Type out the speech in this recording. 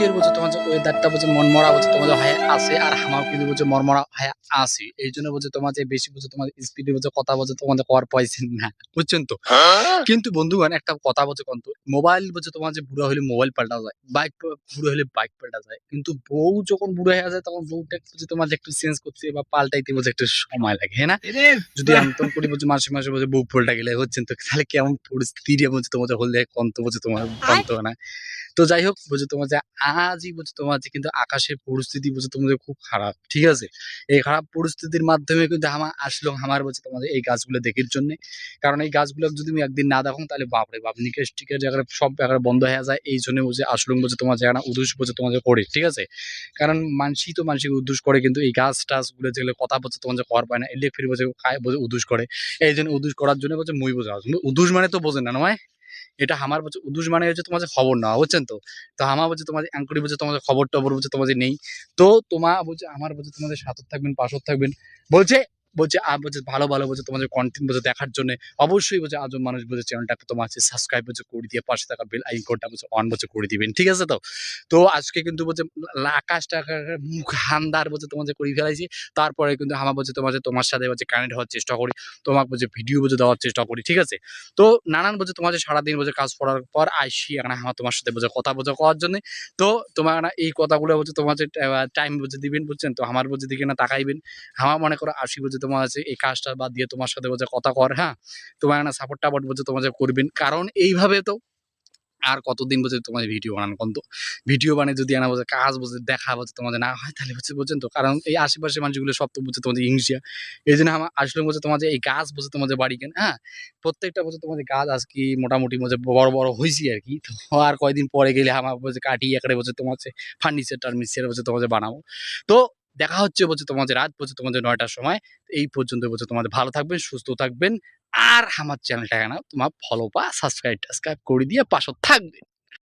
আজকের বলছে তোমার যে ওয়েদারটা বলছে মনমরা বলছে তোমার যে হয় আছে আর হামাও কিন্তু বলছে মনমরা হয় আছে এই জন্য বলছে তোমার যে বেশি বলছে তোমার স্পিডে বলছে কথা বলছে তোমাদের কর পাইছেন না বুঝছেন তো। কিন্তু বন্ধুগণ একটা কথা বলছে কন্ত মোবাইল বলছে তোমার যে বুড়ো হলে মোবাইল পাল্টা যায়, বাইক বুড়ো হলে বাইক পাল্টা যায়, কিন্তু বউ যখন বুড়ো হয়ে যায় তখন বউটা বলছে তোমার যে একটু চেঞ্জ করতে বা পাল্টাইতে বলছে একটু সময় লাগে, হ্যাঁ না? যদি আমতন করি বলছে মাসে মাসে বলছে বউ পাল্টা গেলে হচ্ছেন তো তাহলে কেমন পরিস্থিতি বলছে তোমার হলে কন্ত বলছে তোমার কন্ত না। তো যাই হোক বুঝছো তোমার যে আজই বুঝছো তোমার যে কিন্তু আকাশের পরিস্থিতি বুঝছো তোমাদের খুব খারাপ, ঠিক আছে? এই খারাপ পরিস্থিতির মাধ্যমে কিন্তু আমার আসলো আমার বলছে তোমাদের এই গাছগুলো দেখার জন্য। কারণ এই গাছগুলো যদি তুমি একদিন না দেখো তাহলে বাপরে বাপ নিকেশ টিকের জায়গায় সব জায়গায় বন্ধ হয়ে যায়, এই জন্য বুঝে আসলো বুঝে তোমার জায়গা উদ্দেশ বুঝে তোমাদের করে, ঠিক আছে? কারণ মানসি তো মানসিক উদ্দেশ করে, কিন্তু এই গাছ টাছ গুলো যেগুলো কথা বলছে তোমার যে কর পায় না এলে ফিরে বলছে উদ্দেশ করে। এই জন্য উদ্দেশ করার জন্য বলছে মই বোঝা উদ্দেশ মানে তো বোঝেন না নয়। এটা আমার বলছে উদ্দেশ্য মানে হচ্ছে তোমার যে খবর নেওয়া, বুঝছেন তো? তো আমার বলছে তোমাদের অ্যাঙ্করি বলছে তোমাদের খবর টবর বলছে তোমাদের নেই। তো তোমার বলছে আমার বলছে তোমাদের সাথে থাকবেন পাশত থাকবেন বলছে। বলছে আর বলছে ভালো ভালো বলছে তোমাদের কন্টেন্ট বলছে দেখার জন্য অবশ্যই বলছে আজব মানুষ বলছে চ্যানেলটাকে তোমার আছে সাবস্ক্রাইব বলছে করে দিয়ে পাশে থাকা বেল আইকনটা বলছে অন বলছে করে দিবেন, ঠিক আছে তো? তো আজকে কিন্তু বলছে আকাশ টাকার মুখ হান্দার বলছে তোমার যে করে ফেলাইছি। তারপরে কিন্তু আমার বলছে তোমার যে তোমার সাথে বলছে কানেক্ট হওয়ার চেষ্টা করি, তোমাকে বলছে ভিডিও বলছে দেওয়ার চেষ্টা করি, ঠিক আছে? তো নানান বলছে তোমার যে সারাদিন বলছে কাজ করার পর আইসি এখন আমার তোমার সাথে বলছে কথা বোঝা করার জন্য। তো তোমার না এই কথাগুলো বলছে তোমার যে টাইম বলছে দিবেন, বুঝছেন তো? আমার বলছে দিকে না তাকাইবেন। আমার মনে করো আসি বলছে তোমার আছে এই কাজটা বাদ দিয়ে তোমার সাথে বলছে কথা কর, হ্যাঁ? তোমার না সাপোর্ট টাপোর্ট বলছে তোমার যে করবেন, কারণ এইভাবে তো আর কতদিন বলছে তোমাদের ভিডিও বানান কোন তো? ভিডিও বানিয়ে যদি আনা বলছে কাজ বলছে দেখা বলছে তোমাদের না হয় তাহলে হচ্ছে বুঝছেন তো, কারণ এই আশেপাশের মানুষগুলো সব তো বুঝছে তোমাদের হিংসা। এই জন্য আমার আসলে বলছে তোমাদের এই গাছ বলছে তোমাদের বাড়ি কেন, হ্যাঁ? প্রত্যেকটা বলছে তোমাদের গাছ আজ কি মোটামুটি বলছে বড় বড় হয়েছি আর কি। তো আর কয়দিন পরে গেলে আমার বলছে কাটিয়ে একেবারে বলছে তোমার ফার্নিচার টার্নিচার বলছে তোমাদের বানাবো। তো দেখা হচ্ছে বলছে তোমাদের রাত বলছে তোমাদের ৯টার সময়। এই পর্যন্ত বলছে তোমাদের ভালো থাকবেন সুস্থ থাকবেন। আর আমার চ্যানেলটা না তোমার ফলো বা সাবস্ক্রাইব টাবস্ক্রাইব করে দিয়ে পাশে থাকবে।